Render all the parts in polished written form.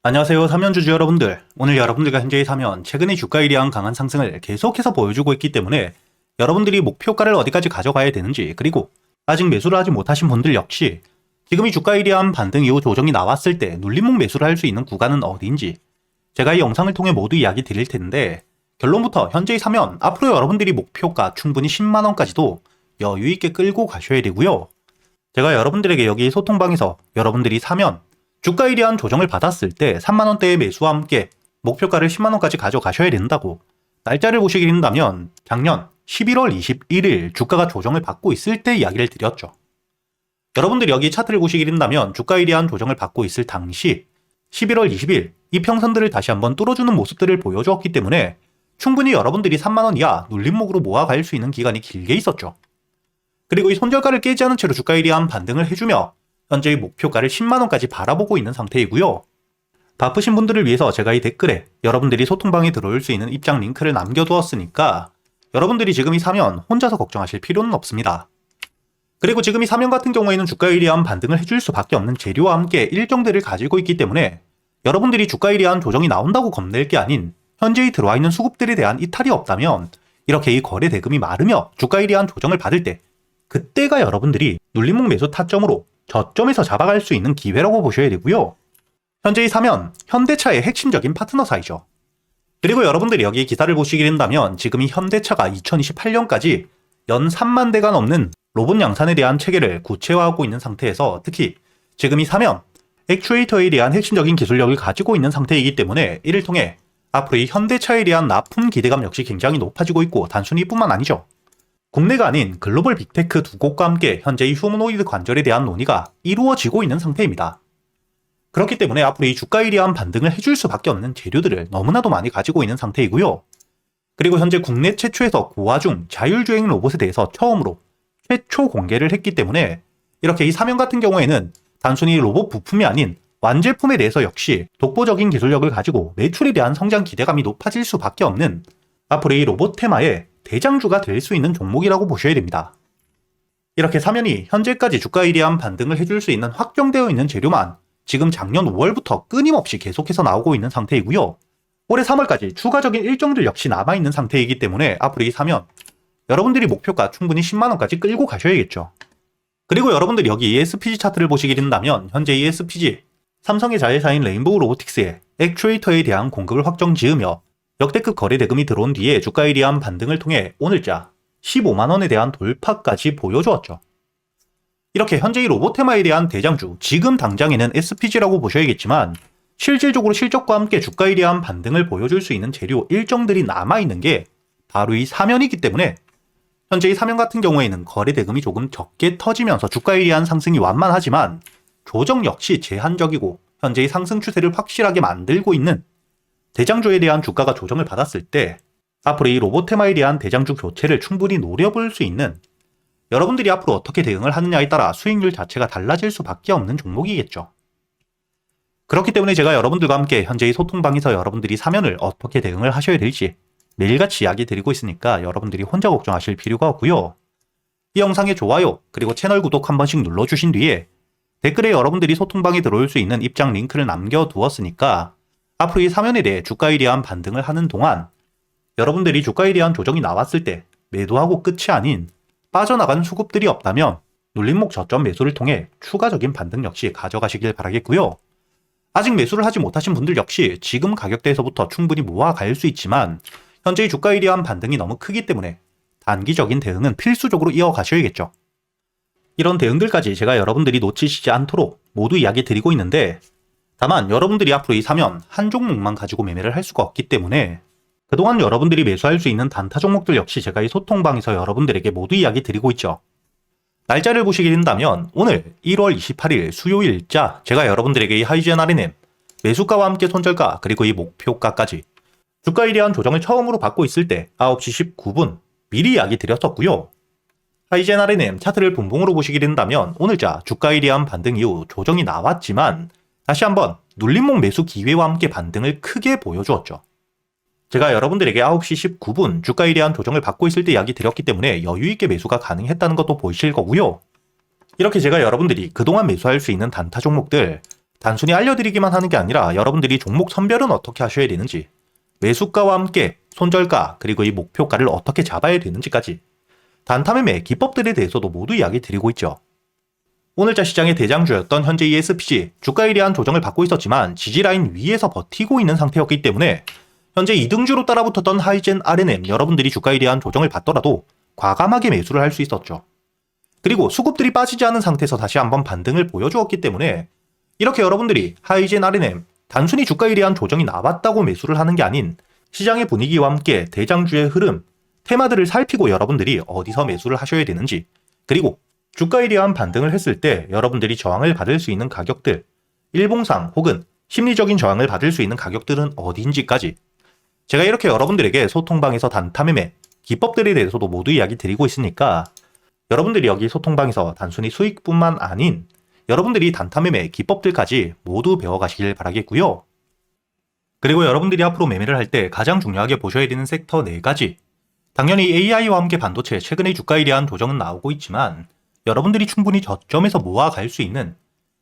안녕하세요. 삼연주주 여러분들. 오늘 여러분들과 현재의 사면, 최근의 주가에 대한 강한 상승을 계속해서 보여주고 있기 때문에 여러분들이 목표가를 어디까지 가져가야 되는지, 그리고 아직 매수를 하지 못하신 분들 역시 지금 이 주가에 대한 반등 이후 조정이 나왔을 때 눌림목 매수를 할 수 있는 구간은 어디인지 제가 이 영상을 통해 모두 이야기 드릴 텐데, 결론부터 현재의 사면, 앞으로 여러분들이 목표가 충분히 10만원까지도 여유있게 끌고 가셔야 되고요. 제가 여러분들에게 여기 소통방에서 여러분들이 사면 주가에 대한 조정을 받았을 때 3만원대의 매수와 함께 목표가를 10만원까지 가져가셔야 된다고, 날짜를 보시게 된다면 작년 11월 21일 주가가 조정을 받고 있을 때 이야기를 드렸죠. 여러분들이 여기 차트를 보시게 된다면 주가에 대한 조정을 받고 있을 당시 11월 20일 이평선들을 다시 한번 뚫어주는 모습들을 보여주었기 때문에 충분히 여러분들이 3만원 이하 눌림목으로 모아갈 수 있는 기간이 길게 있었죠. 그리고 이 손절가를 깨지 않은 채로 주가에 대한 반등을 해주며 현재의 목표가를 10만원까지 바라보고 있는 상태이고요. 바쁘신 분들을 위해서 제가 이 댓글에 여러분들이 소통방에 들어올 수 있는 입장 링크를 남겨두었으니까 여러분들이 지금 이 사면 혼자서 걱정하실 필요는 없습니다. 그리고 지금 이 사면 같은 경우에는 주가에 대한 반등을 해줄 수밖에 없는 재료와 함께 일정들을 가지고 있기 때문에 여러분들이 주가에 대한 조정이 나온다고 겁낼 게 아닌 현재의 들어와 있는 수급들에 대한 이탈이 없다면 이렇게 이 거래 대금이 마르며 주가에 대한 조정을 받을 때 그때가 여러분들이 눌림목 매수 타점으로 저점에서 잡아갈 수 있는 기회라고 보셔야 되고요. 현재의 사면, 현대차의 핵심적인 파트너사이죠. 그리고 여러분들이 여기 기사를 보시게 된다면 지금 이 현대차가 2028년까지 연 3만 대가 넘는 로봇 양산에 대한 체계를 구체화하고 있는 상태에서 특히 지금 이 사면, 액추에이터에 대한 핵심적인 기술력을 가지고 있는 상태이기 때문에 이를 통해 앞으로 이 현대차에 대한 납품 기대감 역시 굉장히 높아지고 있고 단순히 이뿐만 아니죠. 국내가 아닌 글로벌 빅테크 두 곳과 함께 현재 이 휴머노이드 관절에 대한 논의가 이루어지고 있는 상태입니다. 그렇기 때문에 앞으로 이 주가에 대한 반등을 해줄 수밖에 없는 재료들을 너무나도 많이 가지고 있는 상태이고요. 그리고 현재 국내 최초에서 고화중 자율주행 로봇에 대해서 처음으로 최초 공개를 했기 때문에 이렇게 이 사면 같은 경우에는 단순히 로봇 부품이 아닌 완제품에 대해서 역시 독보적인 기술력을 가지고 매출에 대한 성장 기대감이 높아질 수밖에 없는 앞으로 이 로봇 테마의 대장주가 될 수 있는 종목이라고 보셔야 됩니다. 이렇게 사면이 현재까지 주가에 대한 반등을 해줄 수 있는 확정되어 있는 재료만 지금 작년 5월부터 끊임없이 계속해서 나오고 있는 상태이고요. 올해 3월까지 추가적인 일정들 역시 남아있는 상태이기 때문에 앞으로 이 사면 여러분들이 목표가 충분히 10만원까지 끌고 가셔야겠죠. 그리고 여러분들이 여기 ESPG 차트를 보시게 된다면 현재 ESPG, 삼성의 자회사인 레인보우 로보틱스의 액추에이터에 대한 공급을 확정 지으며 역대급 거래 대금이 들어온 뒤에 주가에 대한 반등을 통해 오늘자 15만원에 대한 돌파까지 보여주었죠. 이렇게 현재의 로봇 테마에 대한 대장주, 지금 당장에는 SPG라고 보셔야겠지만 실질적으로 실적과 함께 주가에 대한 반등을 보여줄 수 있는 재료 일정들이 남아있는 게 바로 이 사면이기 때문에 현재의 사면 같은 경우에는 거래 대금이 조금 적게 터지면서 주가에 대한 상승이 완만하지만 조정 역시 제한적이고 현재의 상승 추세를 확실하게 만들고 있는 대장주에 대한 주가가 조정을 받았을 때 앞으로 이 로봇 테마에 대한 대장주 교체를 충분히 노려볼 수 있는, 여러분들이 앞으로 어떻게 대응을 하느냐에 따라 수익률 자체가 달라질 수밖에 없는 종목이겠죠. 그렇기 때문에 제가 여러분들과 함께 현재의 소통방에서 여러분들이 사면을 어떻게 대응을 하셔야 될지 매일같이 이야기 드리고 있으니까 여러분들이 혼자 걱정하실 필요가 없고요. 이 영상의 좋아요 그리고 채널 구독 한 번씩 눌러주신 뒤에 댓글에 여러분들이 소통방에 들어올 수 있는 입장 링크를 남겨두었으니까 앞으로 이 사면에 대해 주가에 대한 반등을 하는 동안 여러분들이 주가에 대한 조정이 나왔을 때 매도하고 끝이 아닌 빠져나간 수급들이 없다면 눌림목 저점 매수를 통해 추가적인 반등 역시 가져가시길 바라겠고요. 아직 매수를 하지 못하신 분들 역시 지금 가격대에서부터 충분히 모아갈 수 있지만 현재의 주가에 대한 반등이 너무 크기 때문에 단기적인 대응은 필수적으로 이어가셔야겠죠. 이런 대응들까지 제가 여러분들이 놓치시지 않도록 모두 이야기 드리고 있는데, 다만 여러분들이 앞으로 이 사면 한 종목만 가지고 매매를 할 수가 없기 때문에 그동안 여러분들이 매수할 수 있는 단타 종목들 역시 제가 이 소통방에서 여러분들에게 모두 이야기 드리고 있죠. 날짜를 보시게 된다면 오늘 1월 28일 수요일자 제가 여러분들에게 이 하이젠 RNM 매수가와 함께 손절가 그리고 이 목표가까지 주가에 대한 조정을 처음으로 받고 있을 때 9시 19분 미리 이야기 드렸었고요. 하이젠 RNM 차트를 분봉으로 보시게 된다면 오늘자 주가에 대한 반등 이후 조정이 나왔지만 다시 한번 눌림목 매수 기회와 함께 반등을 크게 보여주었죠. 제가 여러분들에게 9시 19분 주가에 대한 조정을 받고 있을 때 이야기 드렸기 때문에 여유있게 매수가 가능했다는 것도 보이실 거고요. 이렇게 제가 여러분들이 그동안 매수할 수 있는 단타 종목들 단순히 알려드리기만 하는 게 아니라 여러분들이 종목 선별은 어떻게 하셔야 되는지, 매수가와 함께 손절가 그리고 이 목표가를 어떻게 잡아야 되는지까지 단타매매 기법들에 대해서도 모두 이야기 드리고 있죠. 오늘자 시장의 대장주였던 현재 ESPG 주가에 대한 조정을 받고 있었지만 지지라인 위에서 버티고 있는 상태였기 때문에 현재 2등주로 따라붙었던 하이젠 RNM 여러분들이 주가에 대한 조정을 받더라도 과감하게 매수를 할 수 있었죠. 그리고 수급들이 빠지지 않은 상태에서 다시 한번 반등을 보여주었기 때문에 이렇게 여러분들이 하이젠 RNM 단순히 주가에 대한 조정이 나왔다고 매수를 하는 게 아닌 시장의 분위기와 함께 대장주의 흐름, 테마들을 살피고 여러분들이 어디서 매수를 하셔야 되는지, 그리고 주가에 대한 반등을 했을 때 여러분들이 저항을 받을 수 있는 가격들, 일봉상 혹은 심리적인 저항을 받을 수 있는 가격들은 어디인지까지 제가 이렇게 여러분들에게 소통방에서 단타매매 기법들에 대해서도 모두 이야기 드리고 있으니까 여러분들이 여기 소통방에서 단순히 수익뿐만 아닌 여러분들이 단타매매 기법들까지 모두 배워가시길 바라겠고요. 그리고 여러분들이 앞으로 매매를 할 때 가장 중요하게 보셔야 되는 섹터 4가지. 당연히 AI와 함께 반도체 최근의 주가에 대한 조정은 나오고 있지만 여러분들이 충분히 저점에서 모아갈 수 있는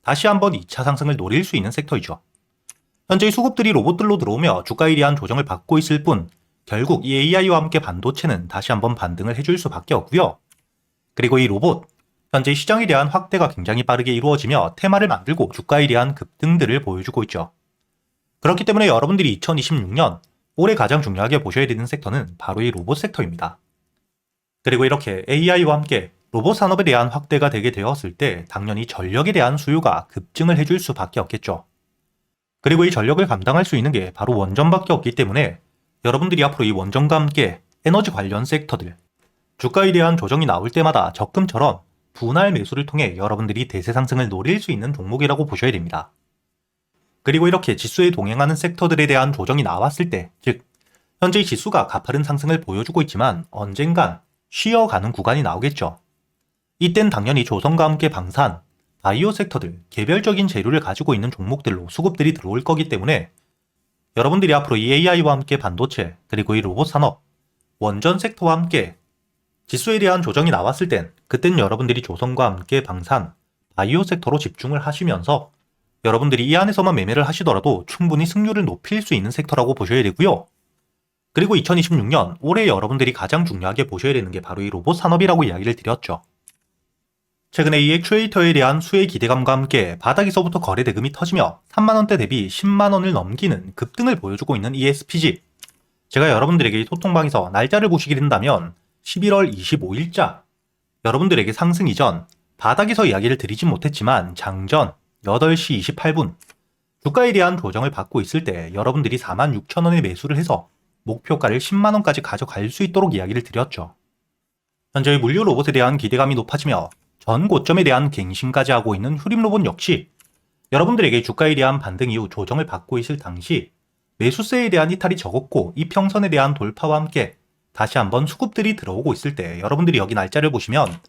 다시 한번 2차 상승을 노릴 수 있는 섹터이죠. 현재 수급들이 로봇들로 들어오며 주가에 대한 조정을 받고 있을 뿐 결국 이 AI와 함께 반도체는 다시 한번 반등을 해줄 수밖에 없고요. 그리고 이 로봇, 현재 시장에 대한 확대가 굉장히 빠르게 이루어지며 테마를 만들고 주가에 대한 급등들을 보여주고 있죠. 그렇기 때문에 여러분들이 2026년 올해 가장 중요하게 보셔야 되는 섹터는 바로 이 로봇 섹터입니다. 그리고 이렇게 AI와 함께 로봇 산업에 대한 확대가 되게 되었을 때 당연히 전력에 대한 수요가 급증을 해줄 수밖에 없겠죠. 그리고 이 전력을 감당할 수 있는 게 바로 원전밖에 없기 때문에 여러분들이 앞으로 이 원전과 함께 에너지 관련 섹터들, 주가에 대한 조정이 나올 때마다 적금처럼 분할 매수를 통해 여러분들이 대세 상승을 노릴 수 있는 종목이라고 보셔야 됩니다. 그리고 이렇게 지수에 동행하는 섹터들에 대한 조정이 나왔을 때, 즉 현재 지수가 가파른 상승을 보여주고 있지만 언젠간 쉬어가는 구간이 나오겠죠. 이땐 당연히 조선과 함께 방산, 바이오 섹터들, 개별적인 재료를 가지고 있는 종목들로 수급들이 들어올 거기 때문에 여러분들이 앞으로 이 AI와 함께 반도체, 그리고 이 로봇 산업, 원전 섹터와 함께 지수에 대한 조정이 나왔을 그땐 여러분들이 조선과 함께 방산, 바이오 섹터로 집중을 하시면서 여러분들이 이 안에서만 매매를 하시더라도 충분히 승률을 높일 수 있는 섹터라고 보셔야 되고요. 그리고 2026년 올해 여러분들이 가장 중요하게 보셔야 되는 게 바로 이 로봇 산업이라고 이야기를 드렸죠. 최근에 이 액추에이터에 대한 수혜 기대감과 함께 바닥에서부터 거래 대금이 터지며 3만원대 대비 10만원을 넘기는 급등을 보여주고 있는 ESPG. 제가 여러분들에게 이 소통방에서 날짜를 보시게 된다면 11월 25일자 여러분들에게 상승 이전 바닥에서 이야기를 드리진 못했지만 장전 8시 28분 주가에 대한 조정을 받고 있을 때 여러분들이 46,000원에 매수를 해서 목표가를 10만원까지 가져갈 수 있도록 이야기를 드렸죠. 현재 물류 로봇에 대한 기대감이 높아지며 전 고점에 대한 갱신까지 하고 있는 휴림 로봇 역시 여러분들에게 주가에 대한 반등 이후 조정을 받고 있을 당시 매수세에 대한 이탈이 적었고 이평선에 대한 돌파와 함께 다시 한번 수급들이 들어오고 있을 때 여러분들이 여기 날짜를 보시면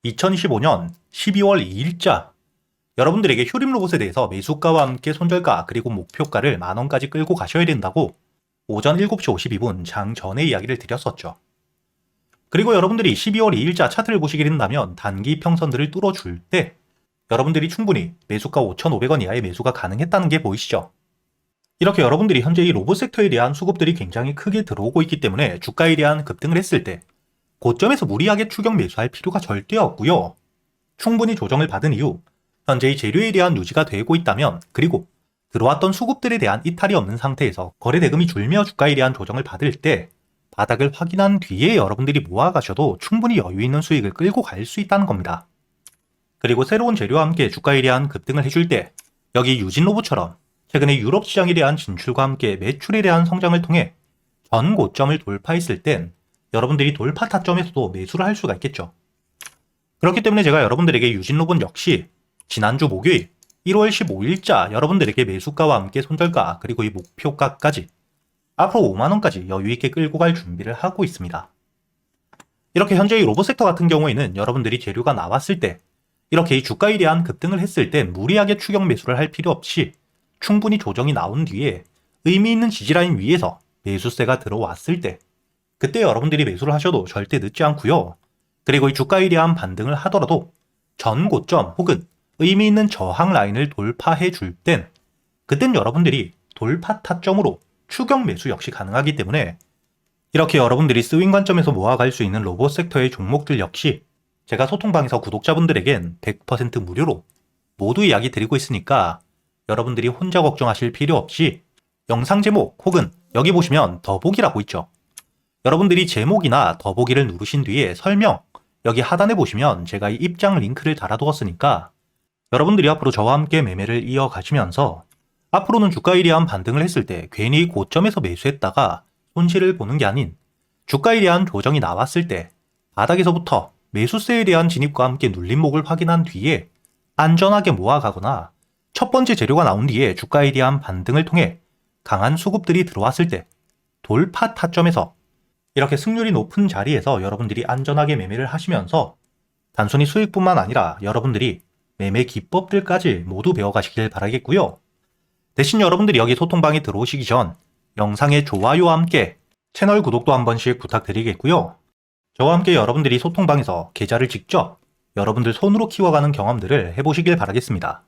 2025년 12월 2일자 여러분들에게 휴림 로봇에 대해서 매수가와 함께 손절가 그리고 목표가를 만원까지 끌고 가셔야 된다고 오전 7시 52분 장 전에 이야기를 드렸었죠. 그리고 여러분들이 12월 2일자 차트를 보시게 된다면 단기 평선들을 뚫어줄 때 여러분들이 충분히 매수가 5,500원 이하의 매수가 가능했다는 게 보이시죠? 이렇게 여러분들이 현재 이 로봇 섹터에 대한 수급들이 굉장히 크게 들어오고 있기 때문에 주가에 대한 급등을 했을 때 고점에서 무리하게 추격 매수할 필요가 절대 없고요. 충분히 조정을 받은 이후 현재 이 재료에 대한 유지가 되고 있다면 그리고 들어왔던 수급들에 대한 이탈이 없는 상태에서 거래 대금이 줄며 주가에 대한 조정을 받을 때 바닥을 확인한 뒤에 여러분들이 모아가셔도 충분히 여유 있는 수익을 끌고 갈 수 있다는 겁니다. 그리고 새로운 재료와 함께 주가에 대한 급등을 해줄 때 여기 유진 로봇처럼 최근에 유럽 시장에 대한 진출과 함께 매출에 대한 성장을 통해 전 고점을 돌파했을 땐 여러분들이 돌파 타점에서도 매수를 할 수가 있겠죠. 그렇기 때문에 제가 여러분들에게 유진 로봇 역시 지난주 목요일 1월 15일자 여러분들에게 매수가와 함께 손절가 그리고 이 목표가까지 앞으로 5만원까지 여유있게 끌고 갈 준비를 하고 있습니다. 이렇게 현재 이 로봇 섹터 같은 경우에는 여러분들이 재료가 나왔을 때 이렇게 이 주가에 대한 급등을 했을 때 무리하게 추격 매수를 할 필요 없이 충분히 조정이 나온 뒤에 의미 있는 지지라인 위에서 매수세가 들어왔을 때 그때 여러분들이 매수를 하셔도 절대 늦지 않고요. 그리고 이 주가에 대한 반등을 하더라도 전 고점 혹은 의미 있는 저항 라인을 돌파해 줄 땐 그땐 여러분들이 돌파 타점으로 추격 매수 역시 가능하기 때문에 이렇게 여러분들이 스윙 관점에서 모아갈 수 있는 로봇 섹터의 종목들 역시 제가 소통방에서 구독자분들에겐 100% 무료로 모두 이야기 드리고 있으니까 여러분들이 혼자 걱정하실 필요 없이 영상 제목 혹은 여기 보시면 더보기라고 있죠. 여러분들이 제목이나 더보기를 누르신 뒤에 설명 여기 하단에 보시면 제가 이 입장 링크를 달아두었으니까 여러분들이 앞으로 저와 함께 매매를 이어가시면서 앞으로는 주가 일이한 반등을 했을 때 괜히 고점에서 매수했다가 손실을 보는 게 아닌 주가에 대한 조정이 나왔을 때 바닥에서부터 매수세에 대한 진입과 함께 눌림목을 확인한 뒤에 안전하게 모아가거나 첫 번째 재료가 나온 뒤에 주가에 대한 반등을 통해 강한 수급들이 들어왔을 때 돌파 타점에서 이렇게 승률이 높은 자리에서 여러분들이 안전하게 매매를 하시면서 단순히 수익뿐만 아니라 여러분들이 매매 기법들까지 모두 배워가시길 바라겠고요. 대신 여러분들이 여기 소통방에 들어오시기 전 영상의 좋아요와 함께 채널 구독도 한 번씩 부탁드리겠고요. 저와 함께 여러분들이 소통방에서 계좌를 직접 여러분들 손으로 키워가는 경험들을 해보시길 바라겠습니다.